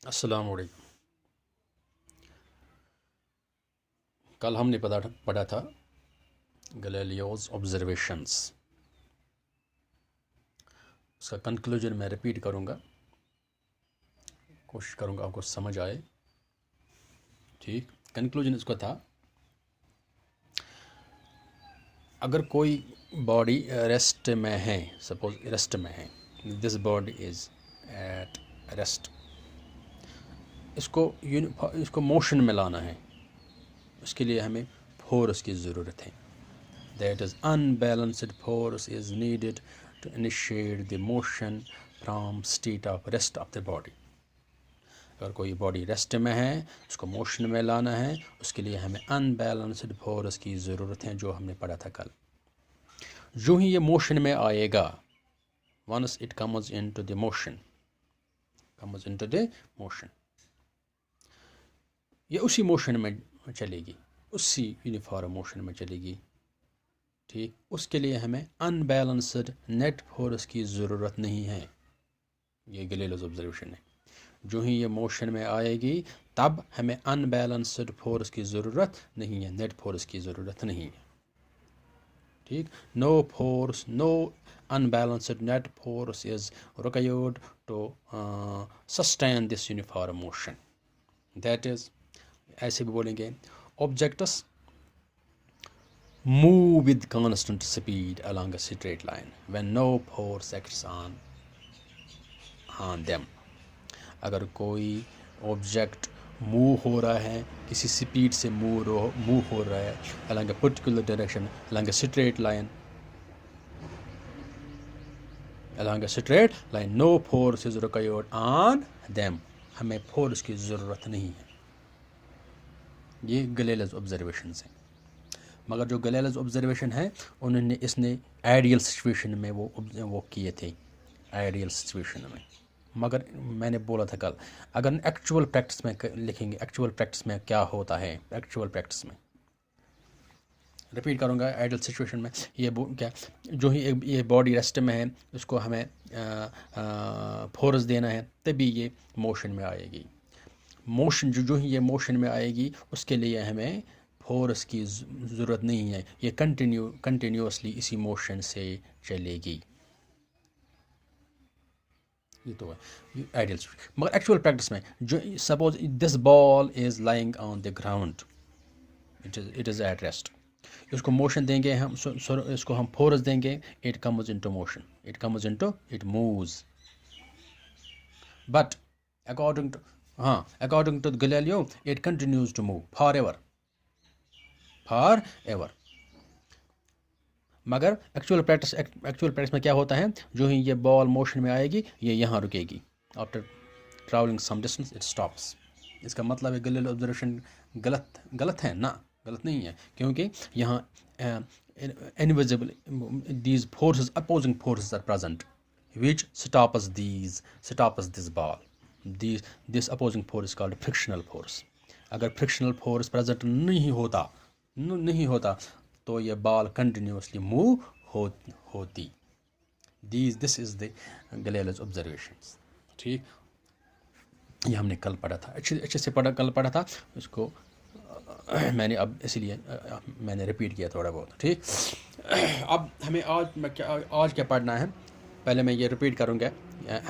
अस्सलाम वालेकुम। कल हमने पढ़ा था गैलीलियोस ऑब्जर्वेशंस। उसका कंक्लूजन मैं रिपीट करूँगा, कोशिश करूँगा आपको समझ आए। ठीक, कंक्लूजन इसका था, अगर कोई बॉडी रेस्ट में है, सपोज रेस्ट में है, this body is at rest, इसको मोशन में लाना है। उसके लिए हमें फोर्स की ज़रूरत है। That is, unbalanced force is needed to initiate the motion from state of rest of the body. अगर कोई बॉडी रेस्ट में है, उसको मोशन में लाना है, उसके लिए हमें अनबैलेंस्ड फोर्स की ज़रूरत है, जो हमने पढ़ा था कल। जो ही ये मोशन में आएगा, once it comes into the motion, ये उसी मोशन में चलेगी, उसी यूनिफॉर्म मोशन में चलेगी। ठीक, उसके लिए हमें अनबैलेंस्ड नेट फोर्स की ज़रूरत नहीं है। ये गैलीलियोस ऑब्जर्वेशन है। जो ही ये मोशन में आएगी, तब हमें अनबैलेंस्ड फोर्स की ज़रूरत नहीं है, नेट फोर्स की ज़रूरत नहीं है। ठीक, no force, no unbalanced net force is required to sustain this uniform motion. That is, ऐसे भी बोलेंगे, objects move with constant speed along a straight line when no force acts on them. अगर कोई ऑब्जेक्ट मूव हो रहा है, किसी speed से मूव हो रहा है along a particular direction, along a straight line, no force is required on them. हमें फोर्स की ज़रूरत नहीं है। ये गैलीलियोस ऑब्जर्वेशन है। मगर जो गैलीलियोस ऑब्जर्वेशन है, उन्होंने इसने आइडियल सिचुएशन में वो किए थे, आइडियल सिचुएशन में। मगर मैंने बोला था कल, अगर एक्चुअल प्रैक्टिस में लिखेंगे, एक्चुअल प्रैक्टिस में क्या होता है, एक्चुअल प्रैक्टिस में रिपीट करूँगा, आइडियल सिचुएशन में ये क्या, जो ही ये बॉडी रेस्ट में है, उसको हमें फोर्स देना है, तभी ये मोशन में आएगी। मोशन जो ही ये मोशन में आएगी, उसके लिए हमें फोर्स की ज़रूरत नहीं है। ये कंटिन्यूसली इसी मोशन से चलेगी। ये तो है आइडियल। मगर एक्चुअल प्रैक्टिस में, जो suppose this ball is lying on the ground, it is at rest, इसको मोशन देंगे हम, इसको हम फोर्स देंगे, it comes into motion, it moves. But according to Galileo, it continues to move forever. मगर actual practice में क्या होता है, जो ही ये बॉल मोशन में आएगी, ये यहाँ रुकेगी। After travelling some distance it stops. इसका मतलब है गैलीलियो ऑब्जर्वेशन गलत है ना, गलत नहीं है, क्योंकि यहाँ invisible these forces, opposing forces are present which stops this ball. This opposing force is called frictional force. अगर फ्रिक्शनल फोर्स प्रेजेंट नहीं होता तो ये बॉल कंटिन्यूसली मूव होती। This is the Galileo's observations. ठीक, ये हमने कल पढ़ा था, अच्छे से कल पढ़ा था उसको। मैंने अब इसलिए मैंने रिपीट किया थोड़ा बहुत। ठीक, अब हमें आज क्या पढ़ना है, पहले मैं ये रिपीट करूँगा।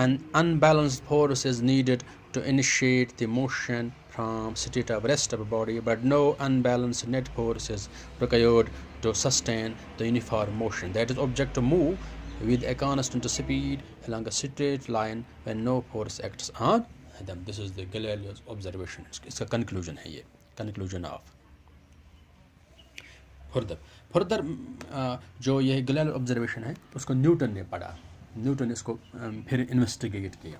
An unbalanced force is needed to initiate the motion from state of rest of a body, but no unbalanced net force is required to sustain the uniform motion. That is, object to move with a constant speed along a straight line when no force acts on them. This is the Galileo's observation. इसका conclusion है ये, conclusion of further जो ये Galileo observation है, उसको Newton ने पढ़ा। Newton इसको फिर इन्वेस्टिगेट किया।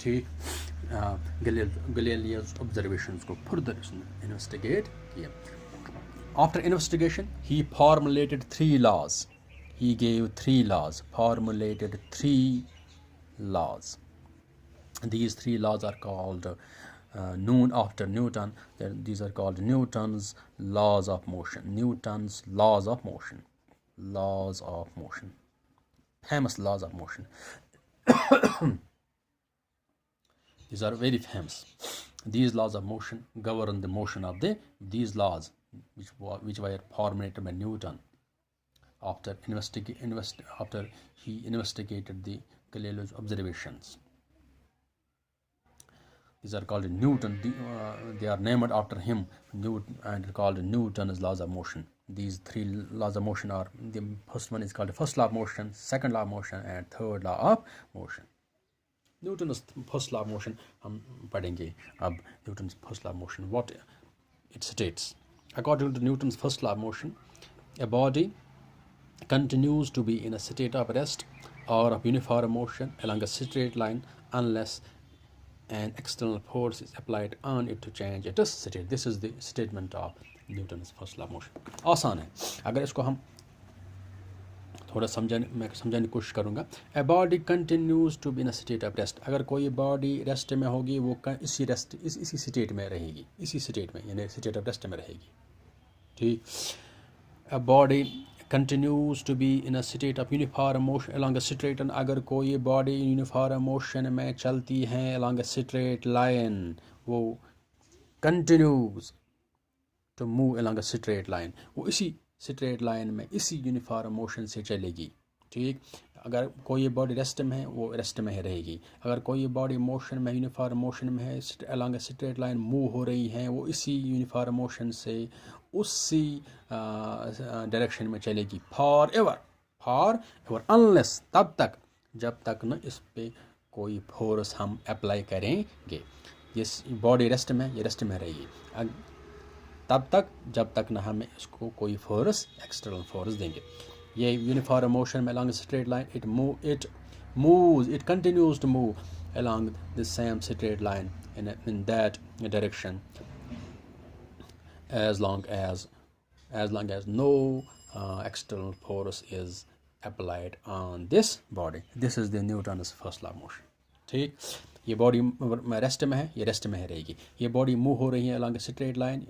ठीक, गैलीलियोस ऑब्जर्वेशंस को फर्दर उसने इन्वेस्टिगेट किया। After investigation he formulated 3 laws. He gave 3 laws, formulated 3 laws. These 3 laws are called known after Newton. These are called Newton's laws of motion. Famous laws of motion. These are very famous. These laws of motion govern the motion of these laws, which were formulated by Newton after he investigated the Galileo's observations. These are called Newton. They are named after him, Newton, and called Newton's laws of motion. These three laws of motion are, the first one is called the first law of motion, second law of motion, and third law of motion. Newton's first law of motion हम पढ़ेंगे अब. Newton's first law of motion, what it states. According to Newton's first law of motion, a body continues to be in a state of rest or of uniform motion along a straight line unless an external force is applied on it to change its state. This is the statement of Newton's first law of motion. आसान है, अगर इसको हम थोड़ा समझाने की कोशिश करूँगा. A body continues to be in a state of rest. अगर कोई बॉडी रेस्ट में होगी वो इसी स्टेट में रहेगी, इसी स्टेट में यानी स्टेट ऑफ रेस्ट में रहेगी. ठीक. A body continues to be in a state of uniform motion along a straight line. अगर कोई बॉडी यूनिफॉर्म मोशन में चलती है along a straight line, वो continues to move along a straight line, वो इसी स्ट्रेट लाइन में इसी यूनिफॉर्म मोशन से चलेगी. ठीक. अगर कोई बॉडी रेस्ट में है वो रेस्ट में ही रहेगी. अगर कोई बॉडी मोशन में यूनिफॉर्म मोशन में है along a straight line move हो रही है, वो इसी यूनिफॉर्म मोशन से उसी डायरेक्शन में चलेगी फॉर एवर अनलेस, तब तक जब तक न इस पे कोई फोर्स हम अप्लाई करेंगे. ये बॉडी रेस्ट में, ये रेस्ट में रहेगी तब तक जब तक ना हमें इसको कोई फोर्स, एक्सटर्नल फोर्स देंगे. ये यूनिफॉर्म मोशन में along a straight line, it continues to move along the same straight line in that direction as long as no external force is applied on this body. This is the Newton's first law of motion. ठीक. ये body rest में है, ये rest में ही रहेगी. ये body move हो रही है along a straight line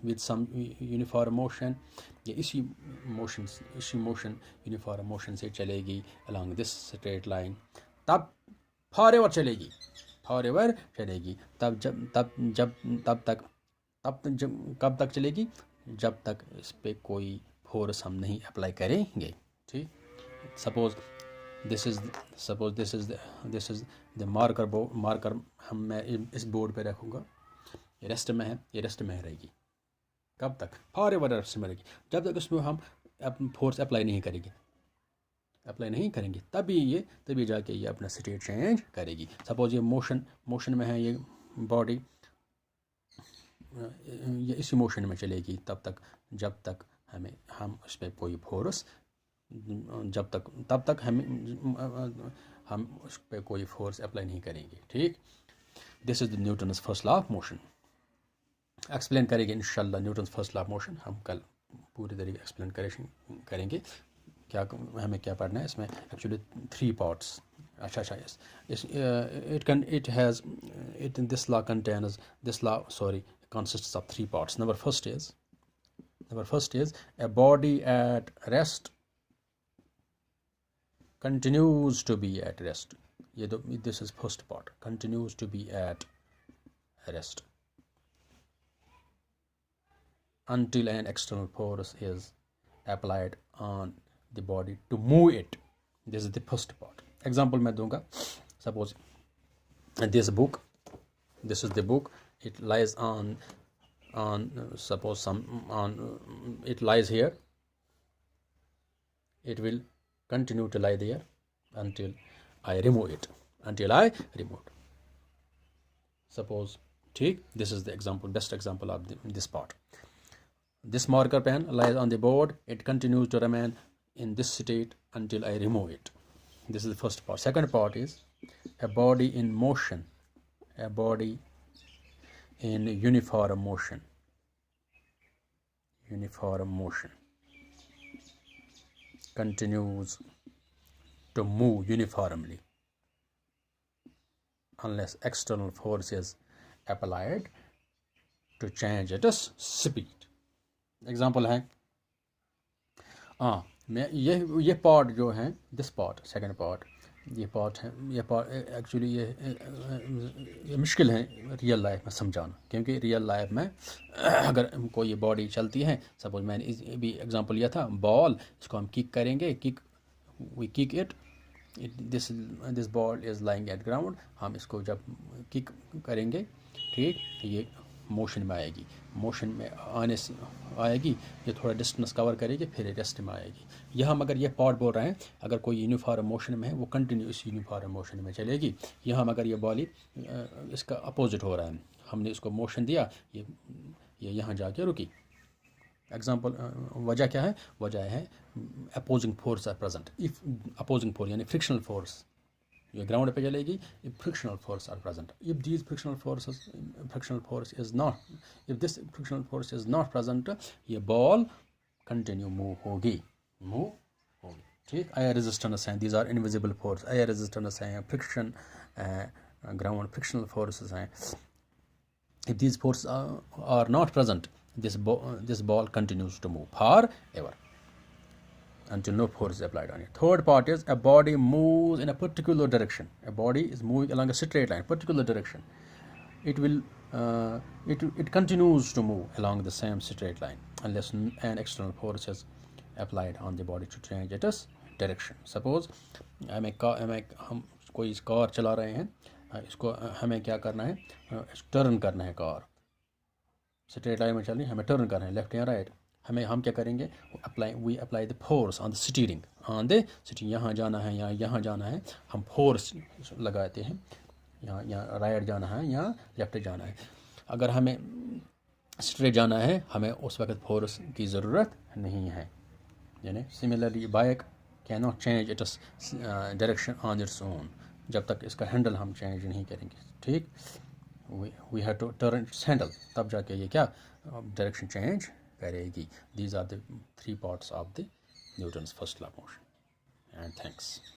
with some uniform motion, ये इसी मोशन यूनिफॉर्म मोशन से चलेगी along this straight line, तब forever चलेगी. कब तक चलेगी? जब तक इस पे कोई फोर्स हम नहीं अप्लाई करेंगे. ठीक. Suppose this is the marker मैं इस बोर्ड पे रखूँगा. ये रेस्ट में है, ये रेस्ट में रहेगी. कब तक? फॉरएवर रेस्ट में रहेगी. जब तक इसमें हम फोर्स अप्लाई नहीं करेंगे तभी जाके ये अपना स्टेट चेंज करेगी. सपोज ये मोशन में है, ये बॉडी ये इसी मोशन में चलेगी तब तक जब तक हम उस पर कोई फोर्स तब तक हम उस पर कोई फोर्स अप्लाई नहीं करेंगे. ठीक. This is the Newton's first law of motion. Explain करेंगे इंशाल्लाह Newton's first law of motion. हम कल पूरी तरीके एक्सप्लेन करेंगे हमें क्या पढ़ना है. इसमें एक्चुअली 3 पार्ट्स. अच्छा consists of 3 parts. Number first is a body at rest continues to be at rest. This is first part. Continues to be at rest until an external force is applied on the body to move it. This is the first part. Example मैं दूंगा. Suppose this is the book. It lies on it lies here. It will continue to lie there until I remove it. Suppose, ठीक. This is the example, best example of this part. This marker pen lies on the board. It continues to remain in this state until I remove it. This is the first part. Second part is a body in motion. A body in uniform motion continues to move uniformly unless external force is applied to change its speed. Example है मैं ये part जो है, this part, second part, ये part है, ये part actually ये मुश्किल है रियल लाइफ में समझाना, क्योंकि रियल लाइफ में अगर कोई बॉडी चलती है, सपोज मैंने भी एग्जांपल लिया था, बॉल, इसको हम किक करेंगे, we kick it, this ball is lying at ground, हम इसको जब किक करेंगे, ठीक, ये मोशन में आएगी, मोशन में आने से आएगी, ये थोड़ा डिस्टेंस कवर करेगी, फिर रेस्ट में आएगी। यहाँ मगर ये पार्ट बोल रहे हैं, अगर कोई यूनिफॉर्म मोशन में है वो कंटिन्यू इस यूनिफॉर्म मोशन में चलेगी। यहाँ मगर ये बॉडी इसका अपोजिट हो रहा है, हमने इसको मोशन दिया, ये यहाँ जाके रुकी। एग्जाम्पल वजह क्या है, वजह है opposing force are present. If opposing force यानी फ्रिक्शनल फोर्स ये ग्राउंड पे चलेगी, if frictional force are present, if this frictional force is not, if this frictional force is not present, ये बॉल कंटिन्यू मूव होगी, ठीक। Air resistance हैं, these are invisible force, air resistance हैं, friction, ground frictional forces हैं। If these force are not present, this ball continues to move forever until no force is applied on it. Third part is a body moves in a particular direction. A body is moving along a straight line, particular direction. It will it continues to move along the same straight line unless an external force is applied on the body to change its direction. Suppose हम कोई car चला रहे हैं, इसको हमें क्या करना है, टर्न करना है, कार स्ट्रेट लाइन में चल रही है, हमें टर्न करना है लेफ्ट या राइट, हम क्या करेंगे, we apply the force on the steering, यहाँ जाना है या यहाँ जाना है, हम फोर्स लगाते हैं, यहाँ राइट जाना है या लेफ्ट जाना है। अगर हमें स्ट्रेट जाना है, हमें उस वक्त फोर्स की ज़रूरत नहीं है। यानी similarly bike can not change its direction on its own, जब तक इसका हैंडल हम चेंज नहीं करेंगे, ठीक। we have to turn its handle, तब जाके ये क्या डायरेक्शन चेंज करेगी। These are the 3 parts of the Newton's first law of motion, and thanks.